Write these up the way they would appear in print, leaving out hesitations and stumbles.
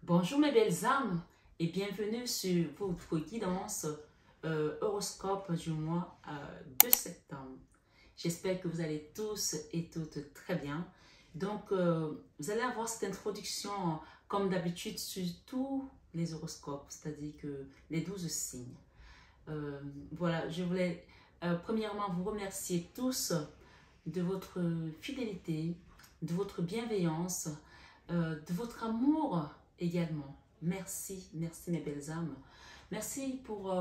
Bonjour mes belles âmes et bienvenue sur votre guidance horoscope du mois de septembre. J'espère que vous allez tous et toutes très bien. Donc, vous allez avoir cette introduction comme d'habitude sur tous les horoscopes, c'est-à-dire que les 12 signes. Voilà, je voulais premièrement vous remercier tous de votre fidélité, de votre bienveillance, de votre amour également. Merci, merci mes belles âmes. Merci pour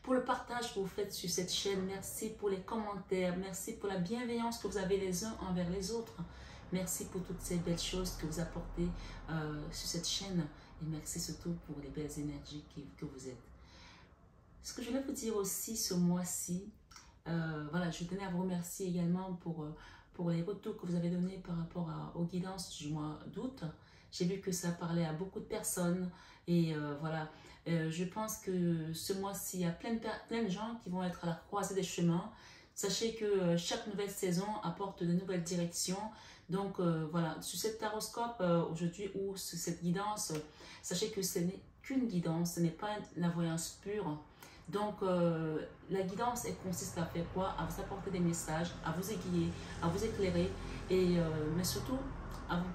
le partage que vous faites sur cette chaîne. Merci pour les commentaires. Merci pour la bienveillance que vous avez les uns envers les autres. Merci pour toutes ces belles choses que vous apportez sur cette chaîne. Et merci surtout pour les belles énergies que vous êtes. Ce que je voulais vous dire aussi ce mois-ci, voilà, je tenais à vous remercier également pour les retours que vous avez donnés par rapport aux guidances du mois d'août. J'ai vu que ça parlait à beaucoup de personnes et voilà, je pense que ce mois-ci, il y a plein de gens qui vont être à la croisée des chemins. Sachez que chaque nouvelle saison apporte de nouvelles directions. Donc voilà, sur cet horoscope aujourd'hui ou sur cette guidance, sachez que ce n'est qu'une guidance, ce n'est pas la voyance pure. Donc, la guidance, elle consiste à faire quoi? À vous apporter des messages, à vous aiguiller, à vous éclairer, et, mais surtout à vous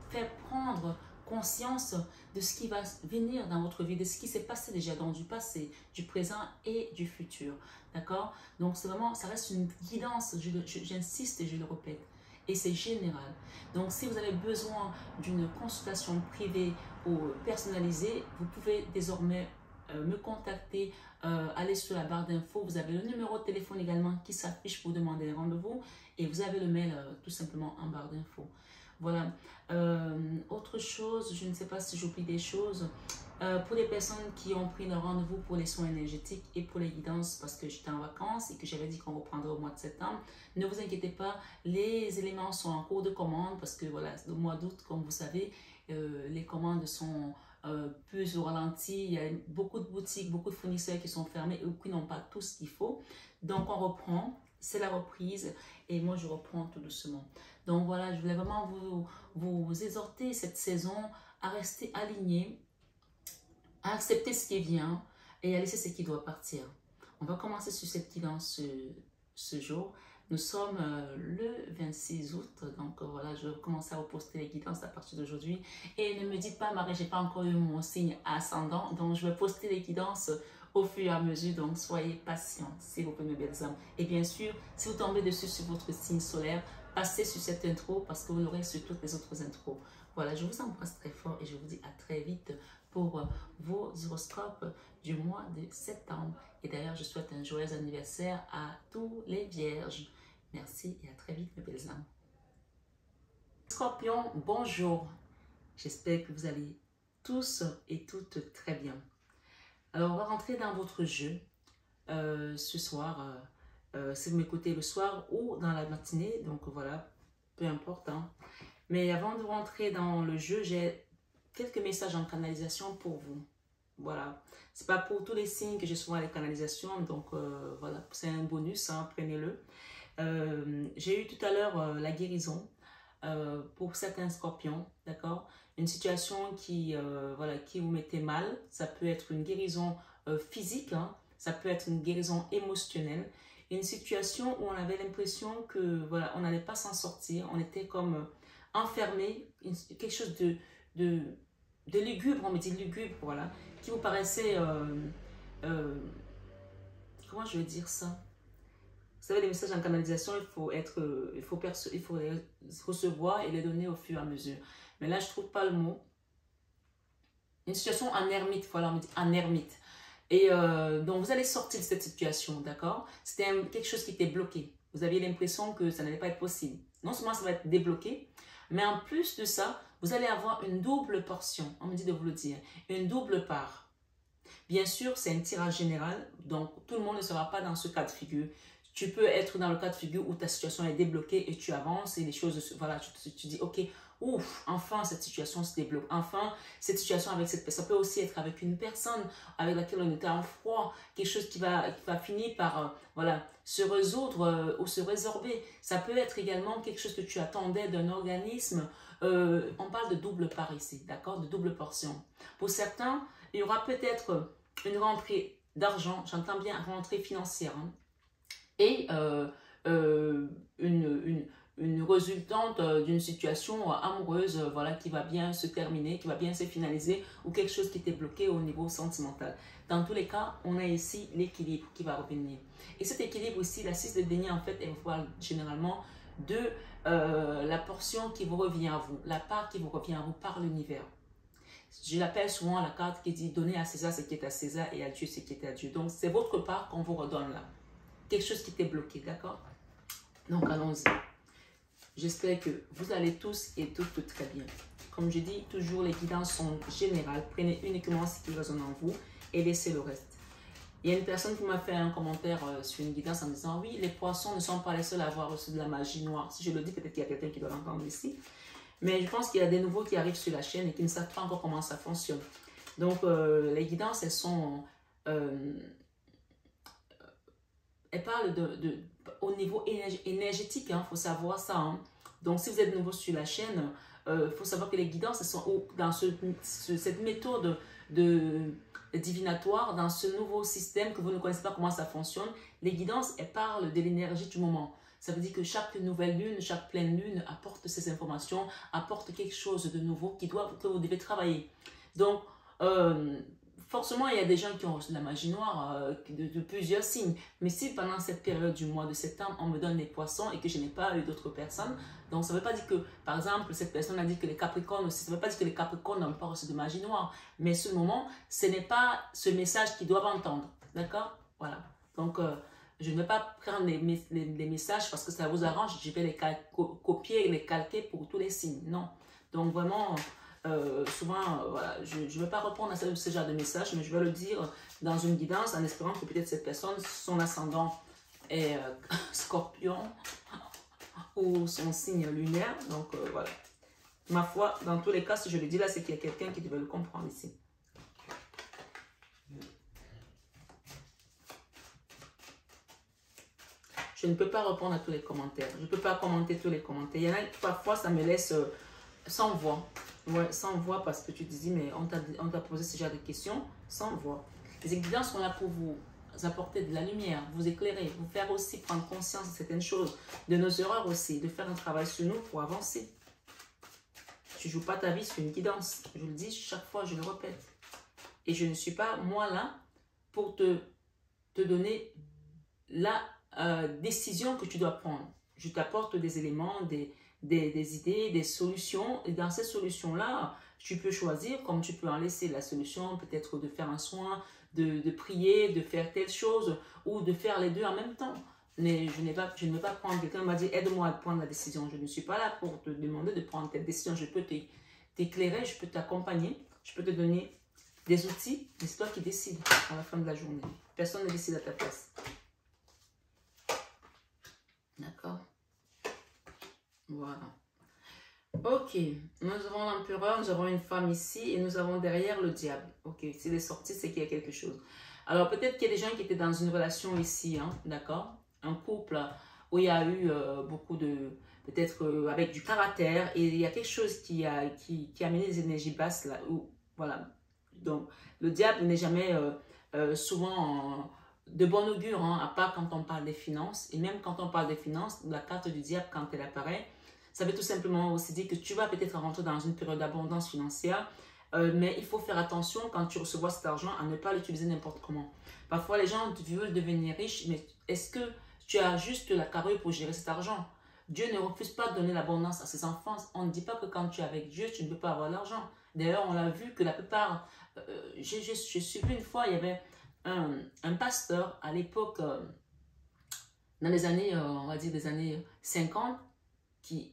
faire prendre conscience de ce qui va venir dans votre vie, de ce qui s'est passé déjà dans du passé, du présent et du futur. D'accord? Donc, c'est vraiment, ça reste une guidance, j'insiste et je le répète. Et c'est général. Donc, si vous avez besoin d'une consultation privée ou personnalisée, vous pouvez désormais me contacter, allez sur la barre d'infos, vous avez le numéro de téléphone également qui s'affiche pour demander un rendez-vous et vous avez le mail tout simplement en barre d'infos. Voilà. Autre chose, je ne sais pas si j'oublie des choses, pour les personnes qui ont pris le rendez-vous pour les soins énergétiques et pour les guidances parce que j'étais en vacances et que j'avais dit qu'on reprendrait au mois de septembre, ne vous inquiétez pas, les éléments sont en cours de commande parce que voilà, le mois d'août, comme vous savez, les commandes sont plus au ralenti, il y a beaucoup de boutiques, beaucoup de fournisseurs qui sont fermés ou qui n'ont pas tout ce qu'il faut. Donc on reprend, c'est la reprise et moi je reprends tout doucement. Donc voilà, je voulais vraiment vous exhorter cette saison à rester aligné, à accepter ce qui vient et à laisser ce qui doit partir. On va commencer sur cette guidance ce jour. Nous sommes le 26 août, donc voilà, je vais commencer à vous poster les guidances à partir d'aujourd'hui. Et ne me dites pas, Marie, j'ai pas encore eu mon signe ascendant, donc je vais poster les guidances au fur et à mesure, donc soyez patients, s'il vous plaît, mes belles âmes. Et bien sûr, si vous tombez dessus sur votre signe solaire, passez sur cette intro parce que vous l'aurez sur toutes les autres intros. Voilà, je vous embrasse très fort et je vous dis à très vite pour vos horoscopes du mois de septembre. Et d'ailleurs, je souhaite un joyeux anniversaire à tous les vierges. Merci et à très vite, mes belles âmes. Scorpion, bonjour. J'espère que vous allez tous et toutes très bien. Alors, on va rentrer dans votre jeu ce soir. Si vous m'écoutez le soir ou dans la matinée, donc voilà, peu importe. Hein. Mais avant de rentrer dans le jeu, j'ai quelques messages en canalisation pour vous. Voilà, c'est pas pour tous les signes que j'ai souvent les canalisations, donc voilà, c'est un bonus, hein, prenez-le. J'ai eu tout à l'heure la guérison pour certains scorpions, d'accord? Une situation qui, voilà, qui vous mettait mal, ça peut être une guérison physique, hein, ça peut être une guérison émotionnelle, une situation où on avait l'impression que, voilà, on n'allait pas s'en sortir, on était comme enfermé, quelque chose de lugubre, on me dit lugubre, voilà, qui vous paraissait, comment je vais dire ça? Vous savez, les messages en canalisation, il faut les recevoir et les donner au fur et à mesure. Mais là, je ne trouve pas le mot. Une situation en ermite, voilà, on me dit en ermite. Et donc, vous allez sortir de cette situation, d'accord? C'était quelque chose qui était bloqué. Vous aviez l'impression que ça n'allait pas être possible. Non seulement ça va être débloqué, mais en plus de ça, vous allez avoir une double portion. On me dit de vous le dire. Une double part. Bien sûr, c'est un tirage général, donc tout le monde ne sera pas dans ce cas de figure. Tu peux être dans le cas de figure où ta situation est débloquée et tu avances et les choses, voilà, tu dis, ok, ouf, enfin cette situation se débloque. Enfin, cette situation avec cette personne, ça peut aussi être avec une personne avec laquelle on était en froid, quelque chose qui va finir par, voilà, se résoudre ou se résorber. Ça peut être également quelque chose que tu attendais d'un organisme, on parle de double part ici, d'accord, de double portion. Pour certains, il y aura peut-être une rentrée d'argent, j'entends bien rentrée financière, hein, et une résultante d'une situation amoureuse, voilà, qui va bien se terminer, qui va bien se finaliser, ou quelque chose qui était bloqué au niveau sentimental. Dans tous les cas, on a ici l'équilibre qui va revenir. Et cet équilibre ici, la 6 de denier, en fait, elle parle généralement de la portion qui vous revient à vous, la part qui vous revient à vous par l'univers. Je l'appelle souvent la carte qui dit « Donnez à César ce qui est à César et à Dieu ce qui est à Dieu ». Donc, c'est votre part qu'on vous redonne là. Quelque chose qui était bloqué, d'accord? Donc, allons-y. J'espère que vous allez tous et toutes très bien. Comme je dis, toujours les guidances sont générales. Prenez uniquement ce qui résonne en vous et laissez le reste. Il y a une personne qui m'a fait un commentaire sur une guidance en disant « Oui, les poissons ne sont pas les seuls à avoir reçu de la magie noire. » Si je le dis, peut-être qu'il y a quelqu'un qui doit l'entendre ici. Mais je pense qu'il y a des nouveaux qui arrivent sur la chaîne et qui ne savent pas encore comment ça fonctionne. Donc, les guidances, elles sont... elles parlent au niveau énergétique, il faut savoir ça. Hein. Donc, si vous êtes nouveau sur la chaîne, il faut savoir que les guidances sont dans cette méthode divinatoire, dans ce nouveau système que vous ne connaissez pas comment ça fonctionne. Les guidances, elles parlent de l'énergie du moment. Ça veut dire que chaque nouvelle lune, chaque pleine lune apporte ces informations, apporte quelque chose de nouveau que vous devez travailler. Donc, forcément, il y a des gens qui ont reçu de la magie noire de plusieurs signes. Mais si pendant cette période du mois de septembre, on me donne les poissons et que je n'ai pas eu d'autres personnes, donc ça ne veut pas dire que, par exemple, cette personne a dit que les Capricornes aussi, ça ne veut pas dire que les Capricornes n'ont pas reçu de magie noire. Mais ce moment, ce n'est pas ce message qu'ils doivent entendre. D'accord? Voilà. Donc, je ne vais pas prendre les messages parce que ça vous arrange. Je vais les copier et les calquer pour tous les signes. Non. Donc, vraiment... souvent, voilà, je ne vais pas répondre à ce genre de message, mais je vais le dire dans une guidance en espérant que peut-être cette personne, son ascendant est scorpion ou son signe lunaire. Donc, voilà. Ma foi, dans tous les cas, si je le dis là, c'est qu'il y a quelqu'un qui devait le comprendre ici. Je ne peux pas répondre à tous les commentaires. Je ne peux pas commenter tous les commentaires. Il y en a parfois, ça me laisse sans voix. Ouais, sans voix parce que tu te dis, mais on t'a posé ce genre de questions sans voix. Les guidances sont là pour vous apporter de la lumière, vous éclairer, vous faire aussi prendre conscience de certaines choses, de nos erreurs aussi, de faire un travail sur nous pour avancer. Tu ne joues pas ta vie sur une guidance. Je le dis chaque fois, je le répète. Et je ne suis pas, moi, là, pour te donner la décision que tu dois prendre. Je t'apporte des éléments, des idées, des solutions. Et dans ces solutions-là, tu peux choisir, comme tu peux en laisser la solution, peut-être de faire un soin, de prier, de faire telle chose, ou de faire les deux en même temps. Mais je ne vais pas prendre, quelqu'un m'a dit, aide-moi à prendre la décision. Je ne suis pas là pour te demander de prendre telle décision. Je peux t'éclairer, je peux t'accompagner, je peux te donner des outils, mais c'est toi qui décides à la fin de la journée. Personne ne décide à ta place. D'accord? Voilà. Ok, nous avons l'empereur, nous avons une femme ici et nous avons derrière le diable. Ok, s'il est sorti, c'est qu'il y a quelque chose. Alors peut-être qu'il y a des gens qui étaient dans une relation ici, hein, d'accord? Un couple où il y a eu beaucoup de... Peut-être avec du caractère et il y a quelque chose qui a amené des énergies basses là. Où, voilà. Donc le diable n'est jamais souvent de bon augure, hein, à part quand on parle des finances. Et même quand on parle des finances, la carte du diable, quand elle apparaît, ça veut tout simplement aussi dire que tu vas peut-être rentrer dans une période d'abondance financière, mais il faut faire attention quand tu recevras cet argent à ne pas l'utiliser n'importe comment. Parfois, les gens veulent devenir riches, mais est-ce que tu as juste la carrure pour gérer cet argent? Dieu ne refuse pas de donner l'abondance à ses enfants. On ne dit pas que quand tu es avec Dieu, tu ne peux pas avoir l'argent. D'ailleurs, on l'a vu que la plupart... j'ai suivi une fois, il y avait un pasteur à l'époque, dans les années, on va dire des années 50,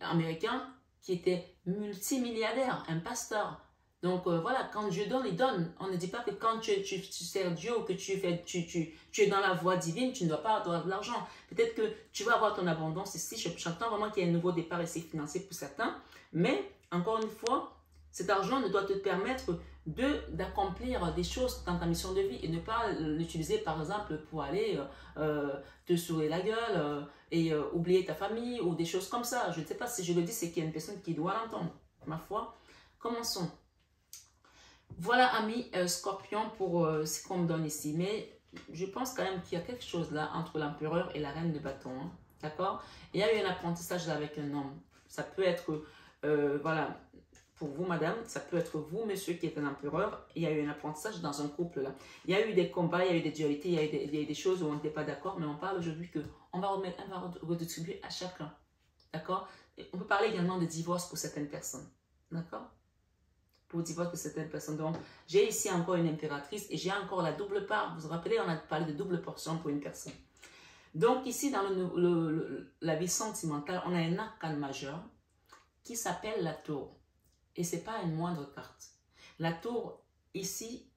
américain, qui était multimilliardaire, un pasteur. Donc voilà, quand Dieu donne, il donne. On ne dit pas que quand tu sers Dieu ou que tu es dans la voie divine, tu ne dois pas avoir de l'argent. Peut-être que tu vas avoir ton abondance ici. J'entends vraiment qu'il y a un nouveau départ ici financier pour certains. Mais, encore une fois, cet argent ne doit te permettre d'accomplir des choses dans ta mission de vie et ne pas l'utiliser par exemple pour aller te sourire la gueule et oublier ta famille ou des choses comme ça. Je ne sais pas si je le dis, c'est qu'il y a une personne qui doit l'entendre. ma foi, commençons. Voilà, amis Scorpion, pour ce qu'on me donne ici. Mais je pense quand même qu'il y a quelque chose là entre l'empereur et la reine de bâton. Hein, d'accord? Il y a eu un apprentissage avec un homme. Ça peut être, voilà, pour vous, madame, ça peut être vous, monsieur, qui êtes un empereur. Il y a eu un apprentissage dans un couple là. Il y a eu des combats, il y a eu des dualités, il y a eu des choses où on n'était pas d'accord. Mais on parle aujourd'hui qu'on va redistribuer à chacun. D'accord? On peut parler également de divorce pour certaines personnes. D'accord? Pour le divorce de certaines personnes. Donc, j'ai ici encore une impératrice et j'ai encore la double part. Vous vous rappelez, on a parlé de double portion pour une personne. Donc, ici, dans la vie sentimentale, on a un arcane majeur qui s'appelle la tour. Et ce n'est pas une moindre carte. La tour, ici,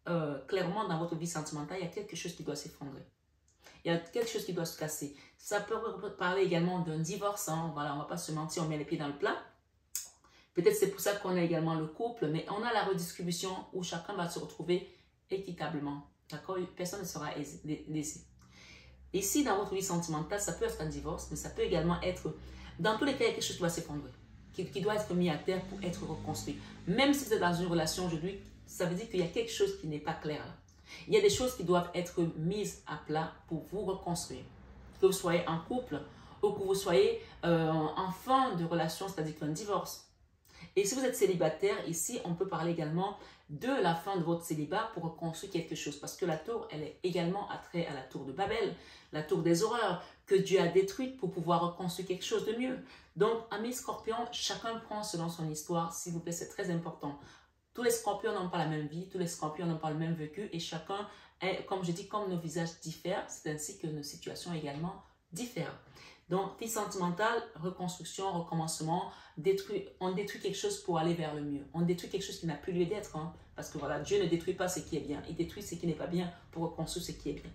clairement, dans votre vie sentimentale, il y a quelque chose qui doit s'effondrer. Il y a quelque chose qui doit se casser. Ça peut parler également d'un divorce. Hein. Voilà, on ne va pas se mentir, on met les pieds dans le plat. Peut-être c'est pour ça qu'on a également le couple, mais on a la redistribution où chacun va se retrouver équitablement. D'accord? Personne ne sera lésé. Ici, dans votre vie sentimentale, ça peut être un divorce, mais ça peut également être, dans tous les cas, il y a quelque chose qui va s'effondrer, qui doit être mis à terre pour être reconstruit. Même si vous êtes dans une relation aujourd'hui, ça veut dire qu'il y a quelque chose qui n'est pas clair là. Il y a des choses qui doivent être mises à plat pour vous reconstruire. Que vous soyez en couple ou que vous soyez en fin de relation, c'est-à-dire qu'un divorce. Et si vous êtes célibataire, ici, on peut parler également de la fin de votre célibat pour reconstruire quelque chose. Parce que la tour, elle est également attrait à la tour de Babel, la tour des horreurs, que Dieu a détruite pour pouvoir reconstruire quelque chose de mieux. Donc, amis scorpions, chacun prend selon son histoire. S'il vous plaît, c'est très important. Tous les scorpions n'ont pas la même vie, tous les scorpions n'ont pas le même vécu. Et chacun est, comme je dis, comme nos visages diffèrent, c'est ainsi que nos situations également diffèrent. Donc, vie sentimentale, reconstruction, recommencement, on détruit quelque chose pour aller vers le mieux. On détruit quelque chose qui n'a plus lieu d'être. Hein, parce que voilà, Dieu ne détruit pas ce qui est bien. Il détruit ce qui n'est pas bien pour reconstruire ce qui est bien.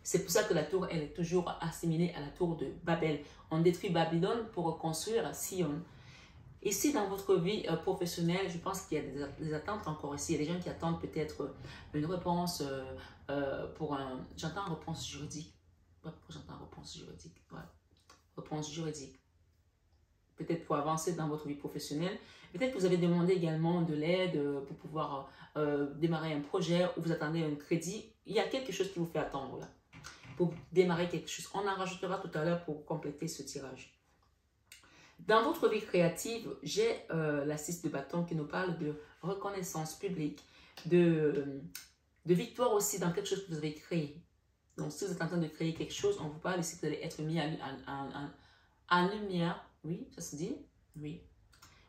C'est pour ça que la tour, elle est toujours assimilée à la tour de Babel. On détruit Babylone pour reconstruire Sion. Ici, dans votre vie professionnelle, je pense qu'il y a des attentes encore ici. Il y a des gens qui attendent peut-être une réponse pour un... J'entends réponse juridique. Pourquoi j'entends réponse juridique? Ouais. Réponse juridique. Peut-être pour avancer dans votre vie professionnelle. Peut-être que vous avez demandé également de l'aide pour pouvoir démarrer un projet ou vous attendez un crédit. Il y a quelque chose qui vous fait attendre là. Pour démarrer quelque chose. On en rajoutera tout à l'heure pour compléter ce tirage. Dans votre vie créative, j'ai la 6 de bâton qui nous parle de reconnaissance publique, de victoire aussi dans quelque chose que vous avez créé. Donc, si vous êtes en train de créer quelque chose, on vous parle ici que vous allez être mis en lumière. Oui, ça se dit? Oui.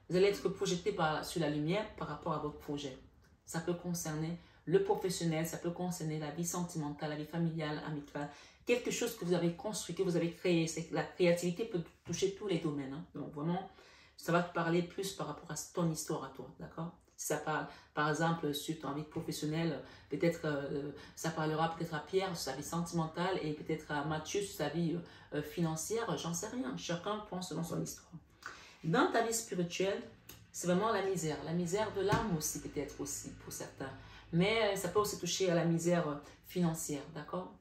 Vous allez être projeté sur la lumière par rapport à votre projet. Ça peut concerner le professionnel, ça peut concerner la vie sentimentale, la vie familiale, amicale. Quelque chose que vous avez construit, que vous avez créé. La créativité peut toucher tous les domaines. Hein. Donc, vraiment, ça va te parler plus par rapport à ton histoire à toi. D'accord? Si ça parle, par exemple, sur ton vie professionnelle, peut-être ça parlera peut-être à Pierre sur sa vie sentimentale et peut-être à Mathieu sur sa vie financière, j'en sais rien. Chacun pense selon son histoire. Dans ta vie spirituelle, c'est vraiment la misère de l'âme aussi peut-être aussi pour certains. Mais ça peut aussi toucher à la misère financière, d'accord?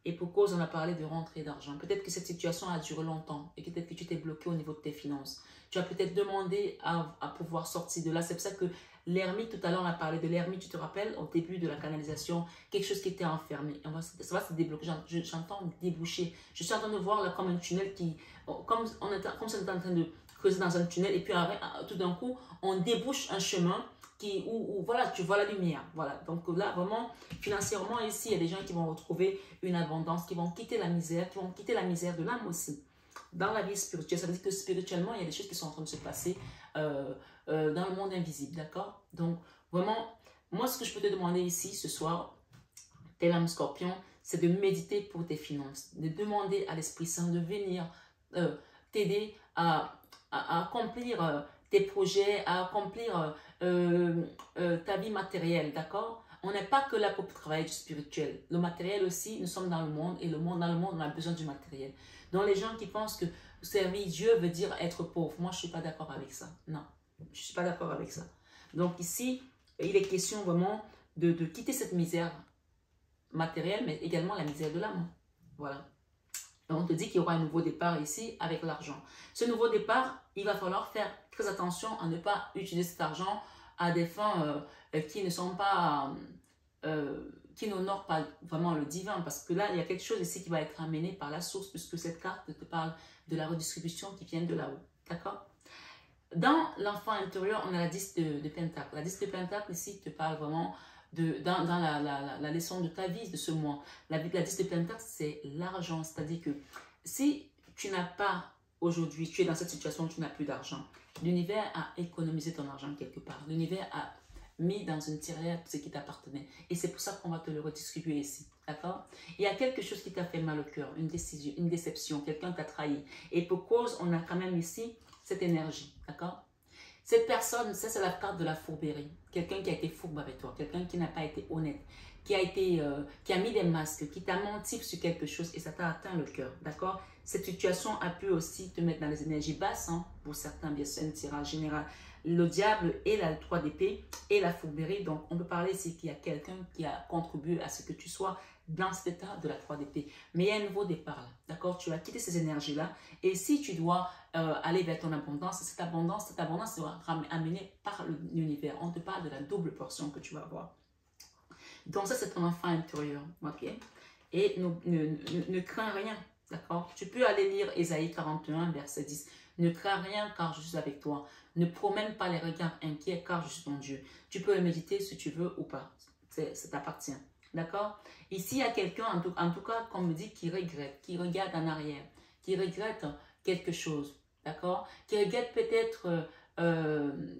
Et pour cause, on a parlé de rentrée d'argent. Peut-être que cette situation a duré longtemps et peut-être que tu t'es bloqué au niveau de tes finances. Tu as peut-être demandé à pouvoir sortir de là. C'est pour ça que l'ermite, tout à l'heure, on a parlé de l'ermite, tu te rappelles, au début de la canalisation, quelque chose qui était enfermé. Ça va se débloquer. J'entends déboucher. Je suis en train de voir là comme un tunnel qui... Comme si on était en train de creuser dans un tunnel et puis tout d'un coup, on débouche un chemin où voilà, tu vois la lumière. Voilà. Donc là, vraiment, financièrement, ici, il y a des gens qui vont retrouver une abondance, qui vont quitter la misère, de l'âme aussi. Dans la vie spirituelle, ça veut dire que spirituellement, il y a des choses qui sont en train de se passer dans le monde invisible, d'accord? Donc, vraiment, moi, ce que je peux te demander ici, ce soir, tel âme scorpion, c'est de méditer pour tes finances, de demander à l'Esprit Saint de venir t'aider à accomplir tes projets, à accomplir ta vie matérielle, d'accord? On n'est pas que là pour travailler du spirituel. Le matériel aussi, nous sommes dans le monde et dans le monde, on a besoin du matériel. Donc les gens qui pensent que servir Dieu veut dire être pauvre, moi je ne suis pas d'accord avec ça. Non, je ne suis pas d'accord avec ça. Donc ici, il est question vraiment de quitter cette misère matérielle, mais également la misère de l'âme. Voilà. On te dit qu'il y aura un nouveau départ ici avec l'argent. Ce nouveau départ, il va falloir faire très attention à ne pas utiliser cet argent à des fins qui ne sont pas, qui n'honorent pas vraiment le divin. Parce que là, il y a quelque chose ici qui va être amené par la source, puisque cette carte te parle de la redistribution qui vient de là-haut. D'accord? Dans l'enfant intérieur, on a la 10 de Pentacle. La 10 de Pentacle ici te parle vraiment dans la leçon de ta vie de ce mois. La 10 de Pentacle, c'est l'argent. C'est-à-dire que si tu n'as pas aujourd'hui, tu es dans cette situation où tu n'as plus d'argent, l'univers a économisé ton argent quelque part. L'univers a mis dans une tirelire ce qui t'appartenait. Et c'est pour ça qu'on va te le redistribuer ici. D'accord? Il y a quelque chose qui t'a fait mal au cœur, une décision, une déception, quelqu'un t'a trahi. Et pour cause, on a quand même ici cette énergie. D'accord? Cette personne, ça c'est la carte de la fourberie. Quelqu'un qui a été fourbe avec toi, quelqu'un qui n'a pas été honnête, qui a mis des masques, qui t'a menti sur quelque chose et ça t'a atteint le cœur. D'accord? Cette situation a pu aussi te mettre dans les énergies basses, hein, pour certains, bien sûr, un tirage général. Le diable et la 3 d'épée et la fourberie. Donc, on peut parler ici qu'il y a quelqu'un qui a contribué à ce que tu sois dans cet état de la 3 d'épée. Mais il y a un nouveau départ là, d'accord? Tu vas quitter ces énergies-là. Et si tu dois aller vers ton abondance, cette abondance sera amenée par l'univers. On te parle de la double portion que tu vas avoir. Donc ça, c'est ton enfant intérieur, ok? Et ne crains rien, d'accord? Tu peux aller lire Ésaïe 41, verset 10. Ne crains rien car je suis avec toi. Ne promène pas les regards inquiets car je suis ton Dieu. Tu peux le méditer si tu veux ou pas. Ça t'appartient. D'accord? Ici, il y a quelqu'un, en tout cas, qu'on me dit, qui regrette, qui regarde en arrière, qui regrette quelque chose. D'accord? Qui regrette peut-être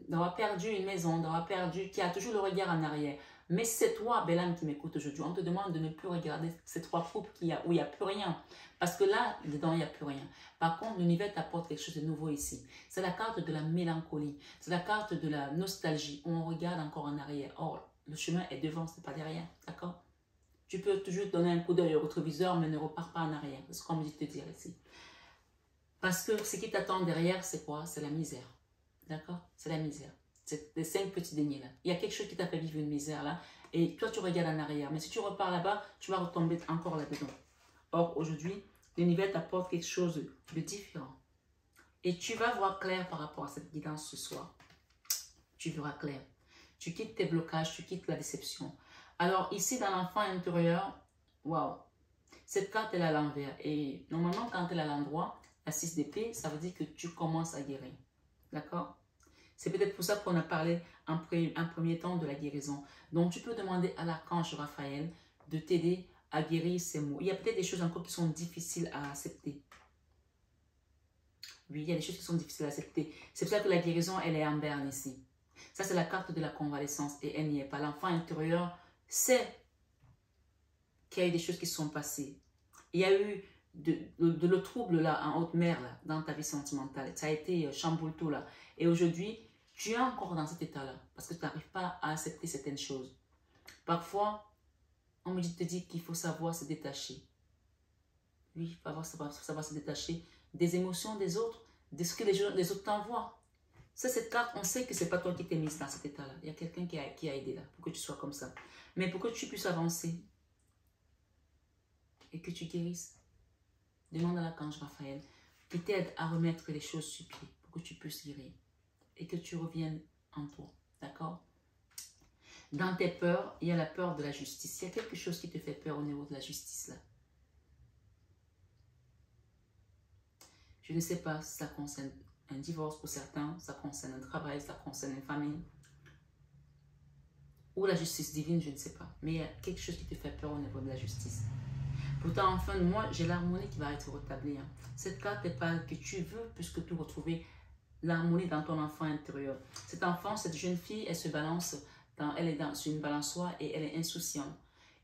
d'avoir perdu une maison, d'avoir perdu, qui a toujours le regard en arrière. Mais c'est toi, belle âme qui m'écoute aujourd'hui. On te demande de ne plus regarder ces 3 coupes où il n'y a plus rien. Parce que là, dedans, il n'y a plus rien. Par contre, l'univers t'apporte quelque chose de nouveau ici. C'est la carte de la mélancolie. C'est la carte de la nostalgie où on regarde encore en arrière. Or, le chemin est devant, ce n'est pas derrière. D'accord? Tu peux toujours donner un coup d'œil au rétroviseur, mais ne repars pas en arrière. C'est ce qu'on me dit de te dire ici. Parce que ce qui t'attend derrière, c'est quoi? C'est la misère. D'accord? C'est la misère. C'est les 5 petits deniers là. Il y a quelque chose qui t'a fait vivre une misère là. Et toi, tu regardes en arrière. Mais si tu repars là-bas, tu vas retomber encore là-dedans. Or, aujourd'hui, l'univers t'apporte quelque chose de différent. Et tu vas voir clair par rapport à cette guidance ce soir. Tu verras clair. Tu quittes tes blocages, tu quittes la déception. Alors, ici, dans l'enfant intérieur, waouh, cette carte, elle est à l'envers. Et normalement, quand elle est à l'endroit, la 6 d'épée, ça veut dire que tu commences à guérir. D'accord? C'est peut-être pour ça qu'on a parlé en premier temps de la guérison. Donc, tu peux demander à l'archange Raphaël de t'aider à guérir ces maux. Il y a peut-être des choses encore qui sont difficiles à accepter. Oui, il y a des choses qui sont difficiles à accepter. C'est pour ça que la guérison, elle est en berne ici. Ça, c'est la carte de la convalescence et elle n'y est pas. L'enfant intérieur sait qu'il y a eu des choses qui se sont passées. Il y a eu le trouble là, en haute mer, là, dans ta vie sentimentale. Ça a été chamboule-tout là. Et aujourd'hui, tu es encore dans cet état-là parce que tu n'arrives pas à accepter certaines choses. Parfois, on me dit, te dit qu'il faut savoir se détacher. Oui, il faut savoir se détacher des émotions des autres, de ce que les autres t'envoient. Ça, cette carte, on sait que ce n'est pas toi qui t'es mise dans cet état-là. Il y a quelqu'un qui a aidé là pour que tu sois comme ça. Mais pour que tu puisses avancer et que tu guérisses, demande à l'archange Raphaël qui t'aide à remettre les choses sur pied pour que tu puisses guérir et que tu reviennes en toi. D'accord? Dans tes peurs, il y a la peur de la justice. Il y a quelque chose qui te fait peur au niveau de la justice là. Je ne sais pas si ça concerne un divorce pour certains, ça concerne un travail, ça concerne une famille. Ou la justice divine, je ne sais pas. Mais il y a quelque chose qui te fait peur au niveau de la justice. Pourtant, en fin de mois, j'ai l'harmonie qui va être rétablie. Hein. Cette carte est pas que tu veux, puisque tu retrouver l'harmonie dans ton enfant intérieur. Cet enfant, cette jeune fille, elle se balance, elle est sur une balançoire et elle est insouciante.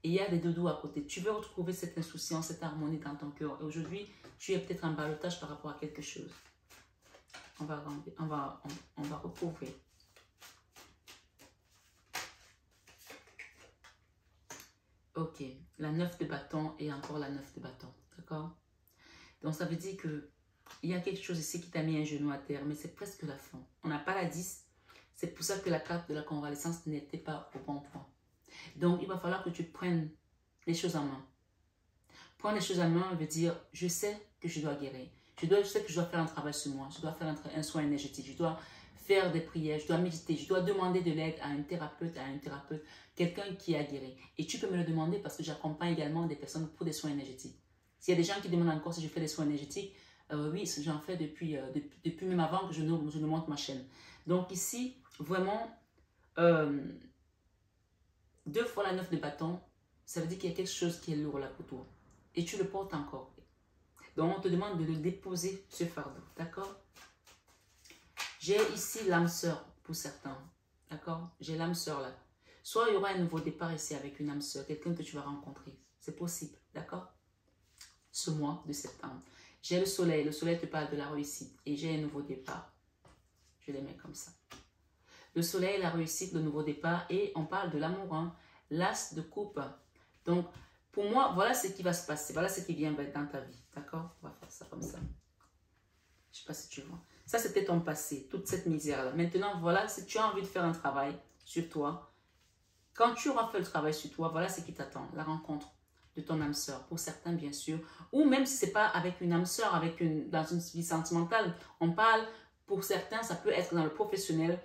Et il y a des doudous à côté. Tu veux retrouver cette insouciance, cette harmonie dans ton cœur. Et aujourd'hui, tu es peut-être en ballottage par rapport à quelque chose. On va recouvrir. Ok, la 9 de bâton et encore la 9 de bâton. D'accord? Donc ça veut dire que il y a quelque chose ici qui t'a mis un genou à terre, mais c'est presque la fin. On n'a pas la 10. C'est pour ça que la carte de la convalescence n'était pas au bon point. Donc, il va falloir que tu prennes les choses en main. Prendre les choses à main veut dire, je sais que je dois guérir. Je sais que je dois faire un travail sur moi. Je dois faire un soin énergétique. Je dois faire des prières. Je dois méditer. Je dois demander de l'aide à un thérapeute, quelqu'un qui a guéri. Et tu peux me le demander parce que j'accompagne également des personnes pour des soins énergétiques. S'il y a des gens qui demandent encore si je fais des soins énergétiques, oui, j'en fais depuis même avant que je ne monte ma chaîne. Donc ici, vraiment, 2 fois la 9 de bâton, ça veut dire qu'il y a quelque chose qui est lourd là pour toi. Et tu le portes encore. Donc on te demande de le déposer, ce fardeau. D'accord? J'ai ici l'âme sœur pour certains. D'accord? J'ai l'âme sœur là. Soit il y aura un nouveau départ ici avec une âme sœur, quelqu'un que tu vas rencontrer. C'est possible. D'accord? Ce mois de septembre. J'ai le soleil. Le soleil te parle de la réussite. Et j'ai un nouveau départ. Je les mets comme ça. Le soleil, la réussite, le nouveau départ. Et on parle de l'amour. Hein? L'as de coupe. Donc, pour moi, voilà ce qui va se passer. Voilà ce qui vient dans ta vie. D'accord? On va faire ça comme ça. Je ne sais pas si tu vois. Ça, c'était ton passé. Toute cette misère-là. Maintenant, voilà, si tu as envie de faire un travail sur toi, quand tu auras fait le travail sur toi, voilà ce qui t'attend. La rencontre de ton âme sœur. Pour certains, bien sûr. Ou même si ce n'est pas avec une âme sœur, dans une vie sentimentale. On parle, pour certains, ça peut être dans le professionnel.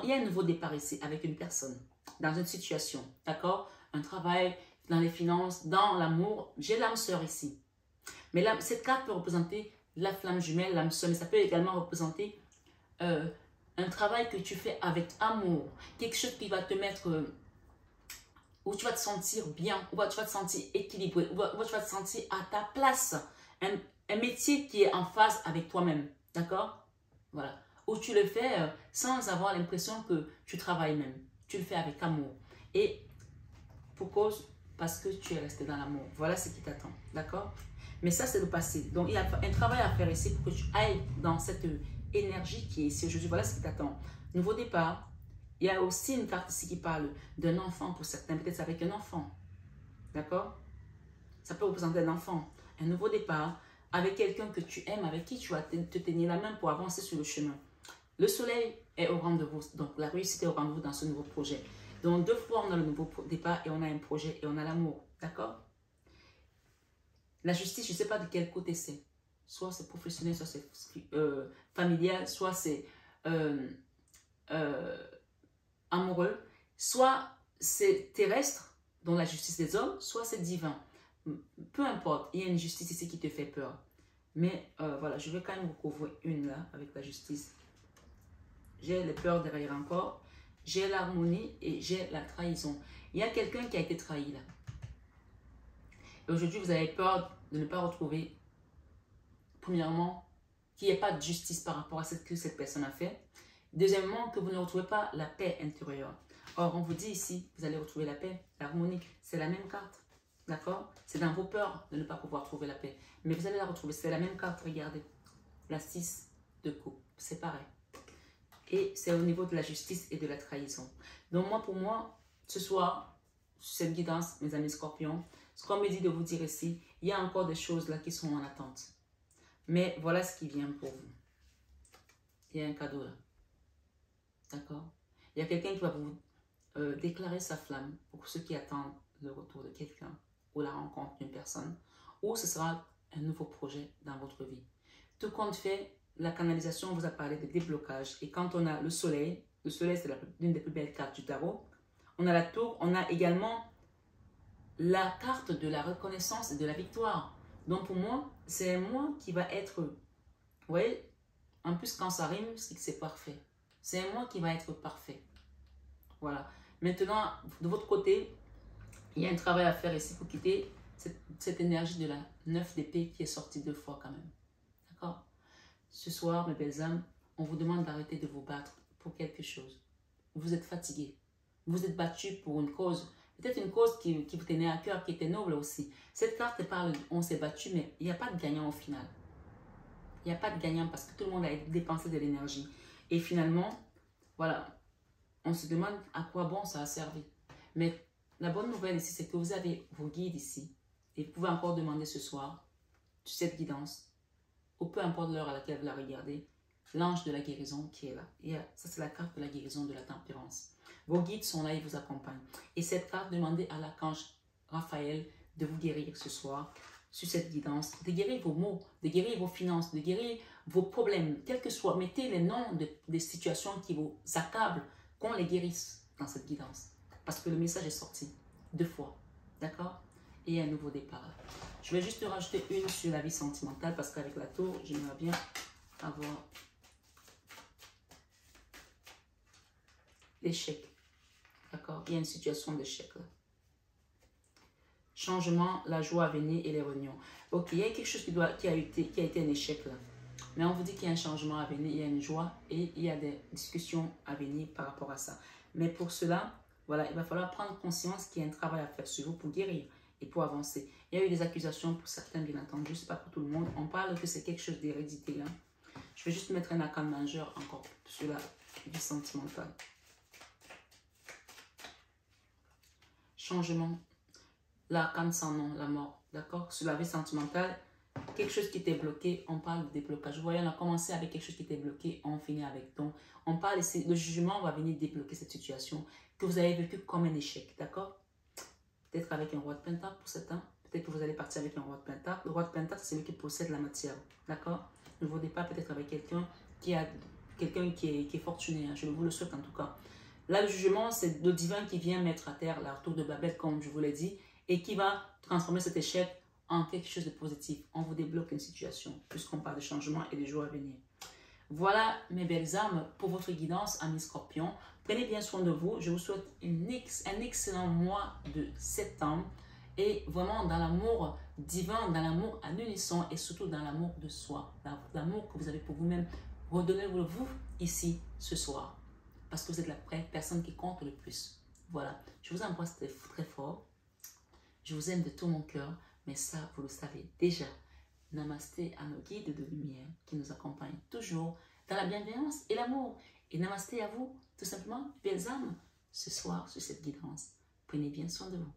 Il y a un nouveau départ ici avec une personne. Dans une situation. D'accord? Un travail, dans les finances, dans l'amour. J'ai l'âme sœur ici. Mais là, cette carte peut représenter la flamme jumelle, l'âme sœur. Mais ça peut également représenter un travail que tu fais avec amour. Quelque chose qui va te mettre... où tu vas te sentir bien, où tu vas te sentir équilibré, où tu vas te sentir à ta place. Un métier qui est en phase avec toi-même. D'accord? Voilà. Où tu le fais sans avoir l'impression que tu travailles même. Tu le fais avec amour. Et pour cause, parce que tu es resté dans l'amour. Voilà ce qui t'attend. D'accord? Mais ça, c'est le passé. Donc, il y a un travail à faire ici pour que tu ailles dans cette énergie qui est ici aujourd'hui. Voilà ce qui t'attend. Nouveau départ. Il y a aussi une carte ici qui parle d'un enfant pour certains. Peut-être avec un enfant. D'accord? Ça peut représenter un enfant. Un nouveau départ avec quelqu'un que tu aimes, avec qui tu vas te tenir la main pour avancer sur le chemin. Le soleil est au rendez-vous. Donc, la réussite est au rendez-vous dans ce nouveau projet. Donc, 2 fois, on a le nouveau départ et on a un projet et on a l'amour. D'accord? La justice, je ne sais pas de quel côté c'est. Soit c'est professionnel, soit c'est familial, soit c'est amoureux, soit c'est terrestre, dont la justice des hommes, soit c'est divin. Peu importe, il y a une justice ici qui te fait peur. Mais voilà, je vais quand même recouvrir une là, avec la justice. J'ai les peurs derrière encore. J'ai l'harmonie et j'ai la trahison. Il y a quelqu'un qui a été trahi là. Et aujourd'hui, vous avez peur de ne pas retrouver, premièrement, qu'il n'y ait pas de justice par rapport à ce que cette personne a fait. Deuxièmement, que vous ne retrouvez pas la paix intérieure. Or, on vous dit ici, vous allez retrouver la paix, l'harmonie. C'est la même carte. D'accord? C'est dans vos peurs de ne pas pouvoir trouver la paix. Mais vous allez la retrouver. C'est la même carte, regardez. La 6 de coupe. C'est pareil. Et c'est au niveau de la justice et de la trahison. Donc moi, pour moi, ce soir, cette guidance, mes amis scorpions, ce qu'on me dit de vous dire ici, il y a encore des choses là qui sont en attente. Mais voilà ce qui vient pour vous. Il y a un cadeau là. D'accord? Il y a quelqu'un qui va vous déclarer sa flamme pour ceux qui attendent le retour de quelqu'un ou la rencontre d'une personne. Ou ce sera un nouveau projet dans votre vie. Tout compte fait, la canalisation vous a parlé de déblocage. Et quand on a le soleil c'est l'une des plus belles cartes du tarot. On a la tour, on a également la carte de la reconnaissance et de la victoire. Donc pour moi, c'est un mois qui va être, vous voyez, en plus quand ça rime, c'est que c'est parfait. C'est un mois qui va être parfait. Voilà. Maintenant, de votre côté, il y a un travail à faire ici pour quitter cette énergie de la 9 d'épée qui est sortie 2 fois quand même. D'accord? Ce soir, mes belles âmes, on vous demande d'arrêter de vous battre pour quelque chose. Vous êtes fatigués. Vous êtes battus pour une cause. Peut-être une cause qui vous tenait à cœur, qui était noble aussi. Cette carte parle, on s'est battu, mais il n'y a pas de gagnant au final. Il n'y a pas de gagnant parce que tout le monde a dépensé de l'énergie. Et finalement, voilà, on se demande à quoi bon ça a servi. Mais la bonne nouvelle ici, c'est que vous avez vos guides ici. Et vous pouvez encore demander ce soir, cette guidance, ou peu importe l'heure à laquelle vous la regardez, l'ange de la guérison qui est là. Et ça, c'est la carte de la guérison de la tempérance. Vos guides sont là, ils vous accompagnent. Et cette carte, demandez à l'archange Raphaël de vous guérir ce soir sur cette guidance, de guérir vos maux, de guérir vos finances, de guérir vos problèmes, quels que soient. Mettez les noms des situations qui vous accablent, qu'on les guérisse dans cette guidance. Parce que le message est sorti 2 fois. D'accord? Et un nouveau départ. Je vais juste rajouter une sur la vie sentimentale parce qu'avec la tour, j'aimerais bien avoir l'échec. D'accord? Il y a une situation d'échec là. Changement, la joie à venir et les réunions. Ok, il y a quelque chose qui a été un échec là. Mais on vous dit qu'il y a un changement à venir, il y a une joie et il y a des discussions à venir par rapport à ça. Mais pour cela, voilà, il va falloir prendre conscience qu'il y a un travail à faire sur vous pour guérir et pour avancer. Il y a eu des accusations pour certains, bien entendu, ce n'est pas pour tout le monde. On parle que c'est quelque chose d'hérédité là. Je vais juste mettre un arcane majeur encore sur la vie sentimentale. Changement. L'arcane sans nom, la mort, d'accord? Sur la vie sentimentale, quelque chose qui était bloqué, on parle de déblocage. Vous voyez, on a commencé avec quelque chose qui était bloqué, on finit avec donc. On parle ici, le jugement va venir débloquer cette situation que vous avez vécu comme un échec, d'accord? Peut-être avec un roi de pentacle pour certains, peut-être que vous allez partir avec un roi de pentacle. Le roi de pentacle, c'est celui qui possède la matière, d'accord? Nouveau départ peut-être avec quelqu'un qui est fortuné, hein. Je vous le souhaite en tout cas. Là, le jugement, c'est le divin qui vient mettre à terre la tour de Babel, comme je vous l'ai dit, et qui va transformer cet échec en quelque chose de positif. On vous débloque une situation, puisqu'on parle de changement et de joie à venir. Voilà, mes belles âmes, pour votre guidance, amis scorpions. Prenez bien soin de vous. Je vous souhaite un excellent mois de septembre. Et vraiment dans l'amour divin, dans l'amour à l'unisson et surtout dans l'amour de soi. L'amour que vous avez pour vous-même. Redonnez-vous ici, ce soir. Parce que vous êtes la personne qui compte le plus. Voilà, je vous embrasse très, très fort. Je vous aime de tout mon cœur, mais ça, vous le savez déjà. Namasté à nos guides de lumière qui nous accompagnent toujours dans la bienveillance et l'amour. Et namasté à vous, tout simplement, belles âmes, ce soir sur cette guidance. Prenez bien soin de vous.